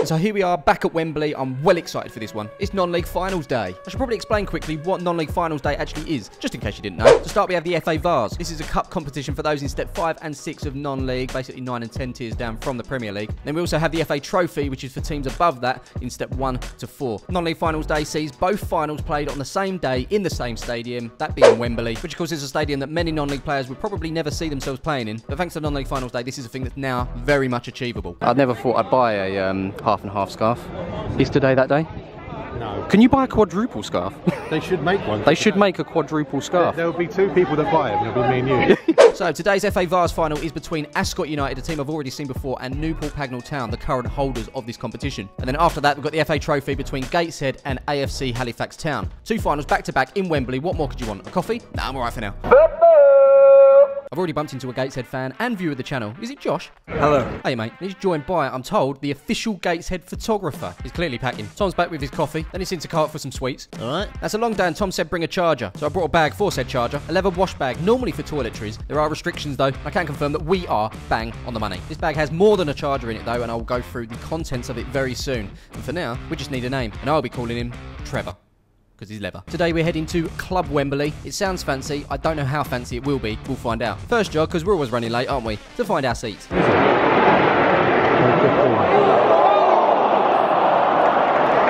So here we are back at Wembley. I'm well excited for this one. It's non-league finals day. I should probably explain quickly what non-league finals day actually is, just in case you didn't know. To start, we have the FA Vars. This is a cup competition for those in step 5 and 6 of non-league, basically 9 and 10 tiers down from the Premier League. Then we also have the FA Trophy, which is for teams above that in step 1 to 4. Non-league finals day sees both finals played on the same day in the same stadium, that being Wembley, which of course is a stadium that many non-league players would probably never see themselves playing in. But thanks to non-league finals day, this is a thing that's now very much achievable. I'd never thought I'd buy a half and half scarf. Is today that day? No. Can you buy a quadruple scarf? They should make one. They should make a quadruple scarf. There will be 2 people that buy them. It'll be me and you. So today's FA Vars final is between Ascot United, a team I've already seen before, and Newport Pagnell Town, the current holders of this competition. And then after that, we've got the FA Trophy between Gateshead and AFC Halifax Town. 2 finals back-to-back in Wembley. What more could you want? A coffee? Nah, I'm alright for now. I've already bumped into a Gateshead fan and viewer of the channel. Is it Josh? Hello. Hey mate, he's joined by, I'm told, the official Gateshead photographer. He's clearly packing. Tom's back with his coffee, then he's into cart for some sweets. Alright. That's a long day and Tom said bring a charger. So I brought a bag for said charger, a leather wash bag, normally for toiletries. There are restrictions though. I can confirm that we are bang on the money. This bag has more than a charger in it though, and I'll go through the contents of it very soon. And for now, we just need a name, and I'll be calling him Trevor, because he's leather. Today we're heading to Club Wembley. It sounds fancy. I don't know how fancy it will be. We'll find out. First job, because we're always running late, aren't we? To find our seats.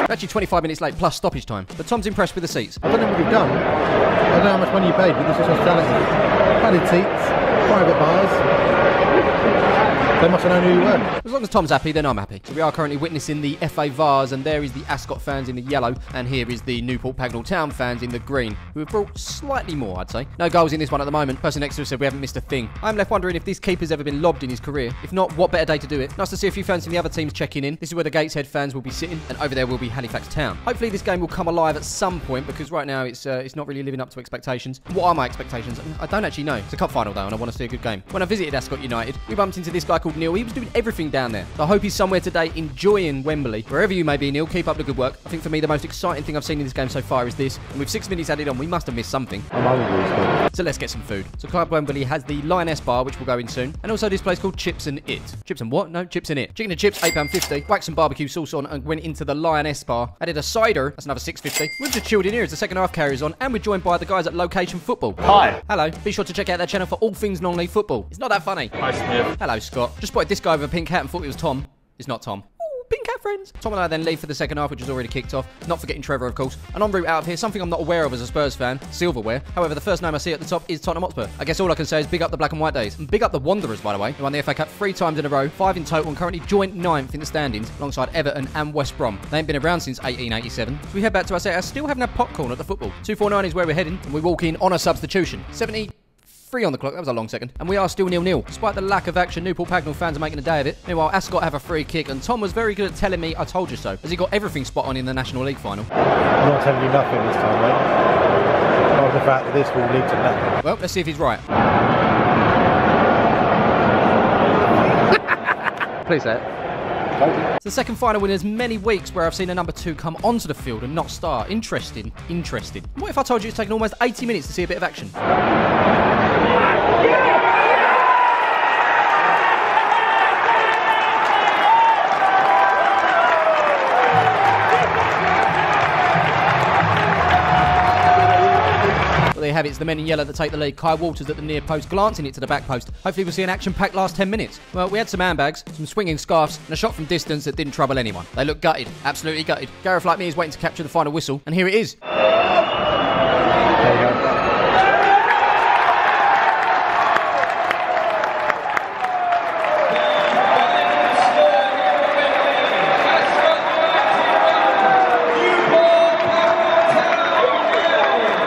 Actually 25 minutes late plus stoppage time. But Tom's impressed with the seats. I don't know what you've done. I don't know how much money you paid, but this is hospitality. Padded seats, private bars. They must have known who you were. As long as Tom's happy, then I'm happy. So we are currently witnessing the FA Vars, and there is the Ascot fans in the yellow, and here is the Newport Pagnell Town fans in the green, who have brought slightly more, I'd say. No goals in this one at the moment. Person next to us said we haven't missed a thing. I'm left wondering if this keeper's ever been lobbed in his career. If not, what better day to do it? Nice to see a few fans from the other teams checking in. This is where the Gateshead fans will be sitting, and over there will be Halifax Town. Hopefully this game will come alive at some point, because right now it's not really living up to expectations. What are my expectations? I don't actually know. It's a cup final though, and I want to see a good game. When I visited Ascot United, we bumped into this guy called Neil. He was doing everything down there. So I hope he's somewhere today enjoying Wembley. Wherever you may be, Neil, keep up the good work. I think for me the most exciting thing I've seen in this game so far is this, and with 6 minutes added on, we must have missed something. I'm hungry. So let's get some food. So Club Wembley has the Lioness Bar, which we'll go in soon, and also this place called Chips and It. Chips and what? No, Chips and It. Chicken and chips, £8.50. Whacked some barbecue sauce on and went into the Lioness Bar. Added a cider, that's another £6.50. We've just chilled in here as the second half carries on, and we're joined by the guys at Location Football. Hi. Hello. Be sure to check out their channel for all things non-league football. It's not that funny. Hi, Smiv. Hello, Scott. Just spotted this guy with a pink hat and thought it was Tom. It's not Tom. Ooh, pink hat friends. Tom and I then leave for the second half, which has already kicked off. Not forgetting Trevor, of course. And en route out of here, something I'm not aware of as a Spurs fan, silverware. However, the first name I see at the top is Tottenham Hotspur. I guess all I can say is big up the black and white days. And big up the Wanderers, by the way, who won the FA Cup 3 times in a row, 5 in total, and currently joint 9th in the standings, alongside Everton and West Brom. They ain't been around since 1887. So we head back to our set. I still haven't had popcorn at the football. 249 is where we're heading, and we walk in on a substitution. 73 on the clock, that was a long second. And we are still 0-0. Despite the lack of action, Newport Pagnell fans are making a day of it. Meanwhile, Ascot have a free kick, and Tom was very good at telling me I told you so, as he got everything spot on in the National League final. I'm not telling you nothing this time, mate. Apart from the fact that this will lead to nothing. Well, let's see if he's right. Please say it. It's the second final in as many weeks where I've seen a number 2 come onto the field and not start. Interesting. What if I told you it's taken almost 80 minutes to see a bit of action? Well, there you have it. It's the men in yellow that take the lead. Kai Walters at the near post, glancing it to the back post. Hopefully we'll see an action-packed last 10 minutes. Well, we had some handbags, some swinging scarves, and a shot from distance that didn't trouble anyone. They look gutted. Absolutely gutted. Gareth, like me, is waiting to capture the final whistle, and here it is. There you go.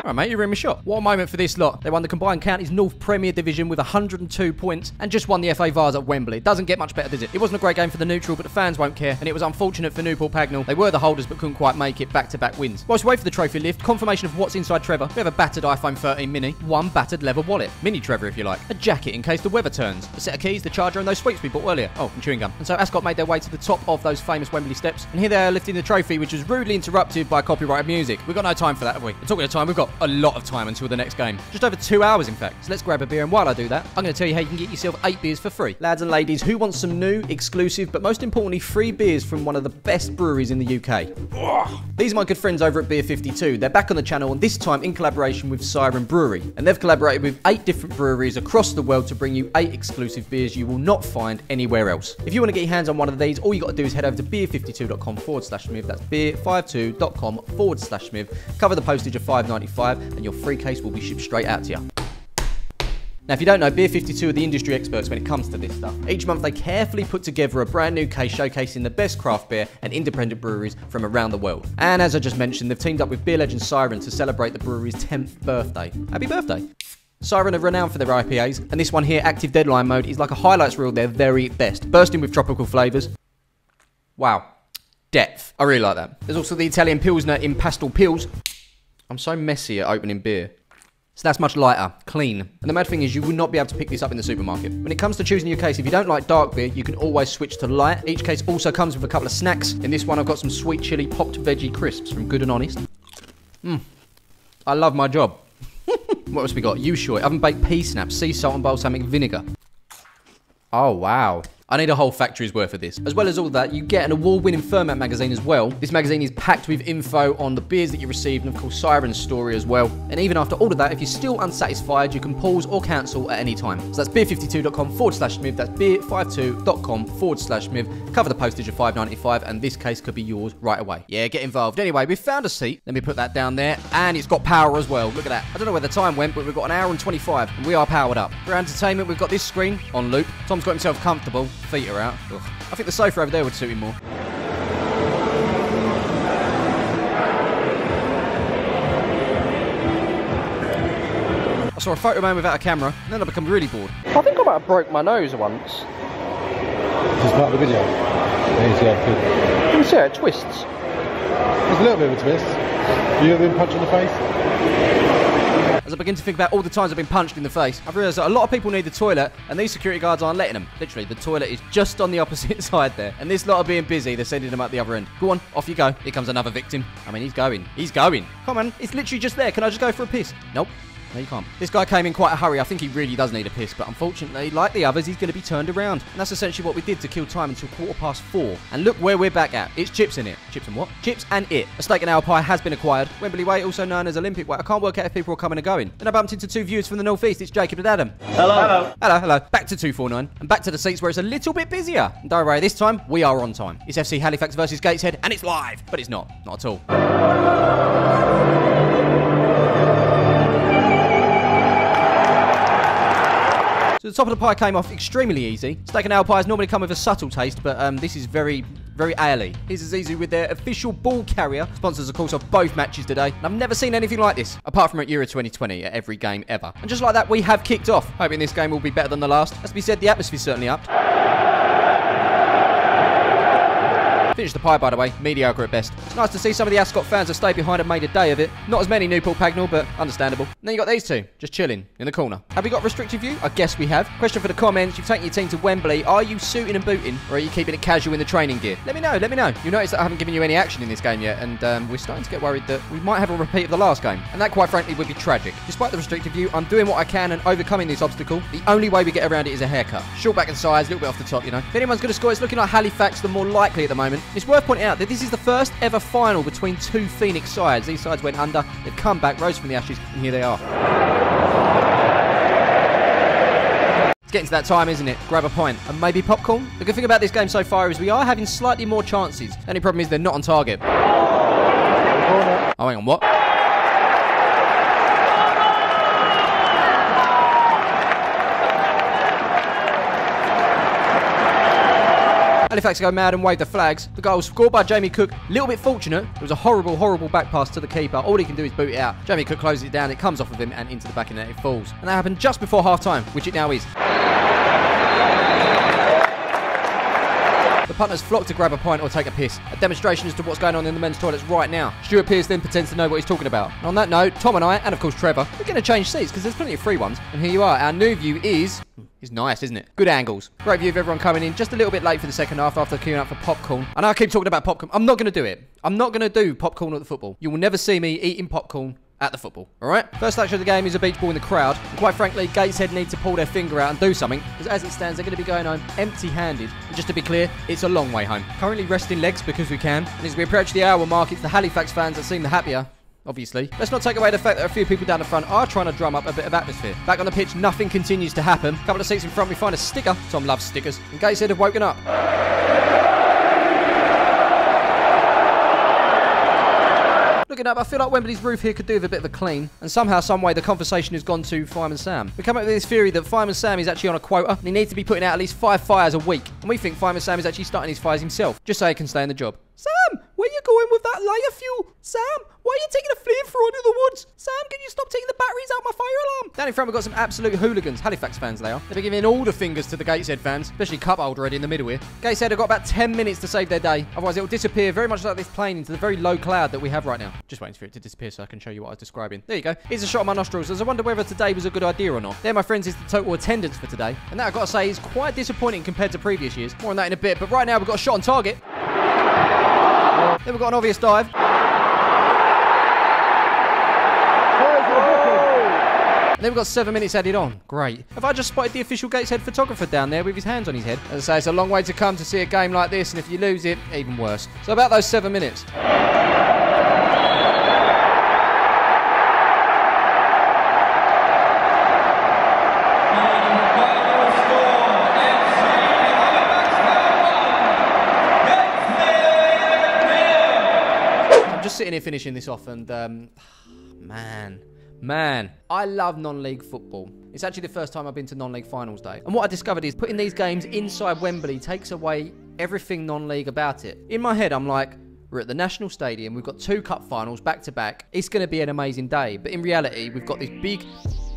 Alright mate, you're in my shot. What a moment for this lot. They won the combined Counties North Premier Division with 102 points and just won the FA Vars at Wembley. It doesn't get much better, does it? It wasn't a great game for the neutral, but the fans won't care, and it was unfortunate for Newport Pagnell. They were the holders but couldn't quite make it. Back-to-back wins. Whilst we wait for the trophy lift, confirmation of what's inside Trevor. We have a battered iPhone 13 mini, 1 battered leather wallet, mini Trevor if you like, a jacket in case the weather turns, a set of keys, the charger, and those sweets we bought earlier. Oh, and chewing gum. And so Ascot made their way to the top of those famous Wembley steps, and here they are lifting the trophy, which was rudely interrupted by copyrighted music. We've got no time for that, have we? And talking of time, we've got a a lot of time until the next game. Just over 2 hours, in fact. So let's grab a beer, and while I do that, I'm going to tell you how you can get yourself 8 beers for free. Lads and ladies, who wants some new, exclusive, but most importantly, free beers from one of the best breweries in the UK? These are my good friends over at Beer 52. They're back on the channel, and this time in collaboration with Siren Brewery. And they've collaborated with 8 different breweries across the world to bring you 8 exclusive beers you will not find anywhere else. If you want to get your hands on one of these, all you got to do is head over to beer52.com/Smiv. That's beer52.com/Smiv. Cover the postage of $5.95, and your free case will be shipped straight out to you. Now, if you don't know, Beer 52 are the industry experts when it comes to this stuff. Each month, they carefully put together a brand new case showcasing the best craft beer and independent breweries from around the world. And as I just mentioned, they've teamed up with beer legend Siren to celebrate the brewery's 10th birthday. Happy birthday! Siren are renowned for their IPAs, and this one here, Active Deadline Mode, is like a highlights reel of their very best, bursting with tropical flavours. Wow. Depth. I really like that. There's also the Italian Pilsner in Pastel Pils. I'm so messy at opening beer. So that's much lighter, clean. And the mad thing is you will not be able to pick this up in the supermarket. When it comes to choosing your case, if you don't like dark beer, you can always switch to light. Each case also comes with a couple of snacks. In this one, I've got some sweet chili popped veggie crisps from Good and Honest. I love my job. What else we got? You sure? Oven baked pea snaps, sea salt and balsamic vinegar. Oh, wow. I need a whole factory's worth of this. As well as all that, you get an award-winning Ferment magazine as well. This magazine is packed with info on the beers that you received and of course Siren's story as well. And even after all of that, if you're still unsatisfied, you can pause or cancel at any time. So that's beer52.com/Smiv. That's beer52.com/Smiv. Cover the postage of $5.95 and this case could be yours right away. Yeah, get involved. Anyway, we've found a seat. Let me put that down there. And it's got power as well. Look at that. I don't know where the time went, but we've got 1 hour and 25 and we are powered up. For entertainment, we've got this screen on loop. Tom's got himself comfortable. Feet are out. Ugh. I think the sofa over there would suit him more. I saw a photo man without a camera, and then I become really bored. I think I might have broke my nose once. Just part of the video. Yeah, good. You can see how it twists. There's a little bit of a twist. You ever been punched in the face? As I begin to think about all the times I've been punched in the face, I've realised that a lot of people need the toilet, and these security guards aren't letting them. Literally, the toilet is just on the opposite side there. And this lot are being busy, they're sending them out the other end. Go on, off you go. Here comes another victim. I mean, he's going. He's going. Come on, it's literally just there. Can I just go for a piss? Nope. No, you can't. This guy came in quite a hurry. I think he really does need a piss, but unfortunately, like the others, he's going to be turned around. And that's essentially what we did to kill time until 4:15. And look where we're back at. It's chips in it. Chips and what? Chips and it. A steak and ale pie has been acquired. Wembley Way, also known as Olympic Way. I can't work out if people are coming or going. Then I bumped into 2 viewers from the northeast. It's Jacob and Adam. Hello. Hello. Hello, hello. Back to 249. And back to the seats where it's a little bit busier. And don't worry, this time, we are on time. It's FC Halifax versus Gateshead, and it's live. But it's not. Not at all. So the top of the pie came off extremely easy. Steak and ale pies normally come with a subtle taste, but this is very, very ale-y. Here's Azizu with their official ball carrier. Sponsors, of course, of both matches today. And I've never seen anything like this, apart from at Euro 2020 at every game ever. And just like that, we have kicked off. Hoping this game will be better than the last. As to be said, the atmosphere's certainly up. Finished the pie, by the way. Mediocre at best. It's nice to see some of the Ascot fans have stayed behind and made a day of it. Not as many Newport Pagnell, but understandable. And then you got these two, just chilling in the corner. Have we got restricted view? I guess we have. Question for the comments. You've taken your team to Wembley. Are you suiting and booting, or are you keeping it casual in the training gear? Let me know, let me know. You notice that I haven't given you any action in this game yet, and we're starting to get worried that we might have a repeat of the last game. And that, quite frankly, would be tragic. Despite the restricted view, I'm doing what I can and overcoming this obstacle. The only way we get around it is a haircut. Short back and sides, a little bit off the top, you know. If anyone's going to score, it's looking like Halifax the more likely at the moment. It's worth pointing out that this is the first ever final between 2 Phoenix sides. These sides went under, they've come back, rose from the ashes, and here they are. It's getting to that time, isn't it? Grab a pint and maybe popcorn. The good thing about this game so far is we are having slightly more chances. The only problem is they're not on target. Oh, hang on, what? Halifax go mad and wave the flags. The goal was scored by Jamie Cook. A little bit fortunate. It was a horrible, horrible back pass to the keeper. All he can do is boot it out. Jamie Cook closes it down. It comes off of him and into the back of the net. It falls. And that happened just before half-time, which it now is. The punters flock to grab a pint or take a piss. A demonstration as to what's going on in the men's toilets right now. Stuart Pearce then pretends to know what he's talking about. And on that note, Tom and I, and of course Trevor, we're going to change seats because there's plenty of free ones. And here you are. Our new view is... It's nice, isn't it? Good angles. Great view of everyone coming in. Just a little bit late for the second half after queuing up for popcorn. I know I keep talking about popcorn. I'm not going to do it. I'm not going to do popcorn at the football. You will never see me eating popcorn at the football, alright? First action of the game is a beach ball in the crowd. And quite frankly, Gateshead need to pull their finger out and do something, because as it stands, they're going to be going home empty-handed. And just to be clear, it's a long way home. Currently resting legs because we can. And as we approach the hour mark, it's the Halifax fans that seem the happier. Obviously. Let's not take away the fact that a few people down the front are trying to drum up a bit of atmosphere. Back on the pitch, nothing continues to happen. A couple of seats in front, we find a sticker. Tom loves stickers. And Gateshead have woken up. Looking up, I feel like Wembley's roof here could do with a bit of a clean. And somehow, someway, the conversation has gone to Fireman Sam. We come up with this theory that Fireman Sam is actually on a quota, and he needs to be putting out at least 5 fires a week. And we think Fireman Sam is actually starting his fires himself, just so he can stay in the job. Sam, where you going with that lighter fuel? Sam, why are you taking a flamethrower into the woods? Sam, can you stop taking the batteries out my fire alarm? Down in front, we've got some absolute hooligans. Halifax fans, they are. They've been giving all the fingers to the Gateshead fans, especially Cuphold already in the middle here. Gateshead have got about 10 minutes to save their day. Otherwise, it will disappear very much like this plane into the very low cloud that we have right now. Just waiting for it to disappear so I can show you what I was describing. There you go. Here's a shot of my nostrils, as I wonder whether today was a good idea or not. There, my friends, is the total attendance for today. And that, I've got to say, is quite disappointing compared to previous years. More on that in a bit, but right now we've got a shot on target. Then we've got an obvious dive. And then we've got 7 minutes added on. Great. Have I just spotted the official Gateshead photographer down there with his hands on his head? As I say, it's a long way to come to see a game like this, and if you lose it, even worse. So about those 7 minutes. Just sitting here finishing this off, and man, I love non-league football. It's actually the first time I've been to non-league finals day, and what I discovered is putting these games inside Wembley takes away everything non-league about it. In my head, I'm like, we're at the National Stadium, we've got 2 cup finals back to back, it's going to be an amazing day. But in reality, we've got this big,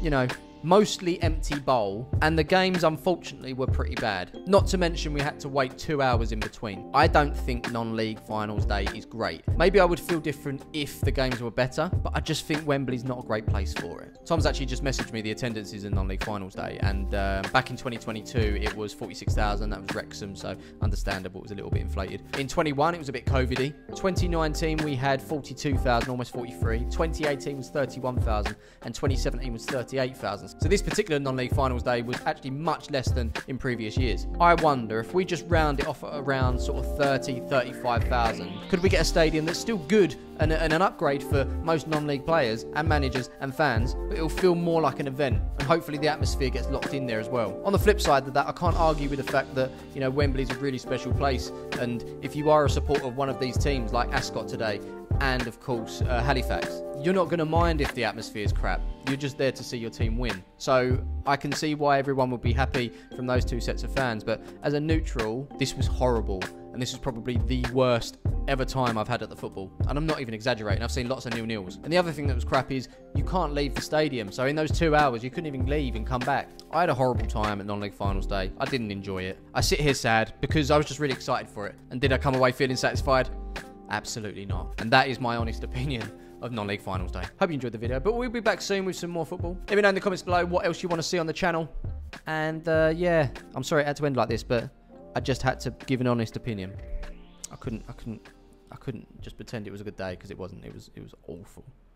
you know, mostly empty bowl, and the games unfortunately were pretty bad. Not to mention we had to wait 2 hours in between. I don't think non-league finals day is great. Maybe I would feel different if the games were better, but I just think Wembley's not a great place for it. Tom's actually just messaged me the attendances in non-league finals day, and back in 2022 it was 46,000. That was Wrexham, so understandable, it was a little bit inflated. In 21 it was a bit COVID-y. 2019 we had 42,000, almost 43. 2018 was 31,000, and 2017 was 38,000. So this particular non-league finals day was actually much less than in previous years. I wonder if we just round it off at around sort of 30, 35,000, could we get a stadium that's still good and an upgrade for most non-league players and managers and fans, but it'll feel more like an event, and hopefully the atmosphere gets locked in there as well. On the flip side of that, I can't argue with the fact that, you know, Wembley's a really special place, and if you are a supporter of one of these teams like Ascot today, and of course Halifax, you're not going to mind if the atmosphere is crap. You're just there to see your team win. So I can see why everyone would be happy from those 2 sets of fans, but as a neutral, this was horrible, and this is probably the worst ever time I've had at the football. And I'm not even exaggerating, I've seen lots of 0-0s. And the other thing that was crap is you can't leave the stadium, so in those 2 hours you couldn't even leave and come back. I had a horrible time at non-league finals day. I didn't enjoy it. I sit here sad because I was just really excited for it. And did I come away feeling satisfied? Absolutely not. And that is my honest opinion of non-league finals day. Hope you enjoyed the video, but we'll be back soon with some more football. Let me know in the comments below what else you want to see on the channel. And yeah, I'm sorry it had to end like this, but I just had to give an honest opinion. I couldn't just pretend it was a good day, because it wasn't. It was awful.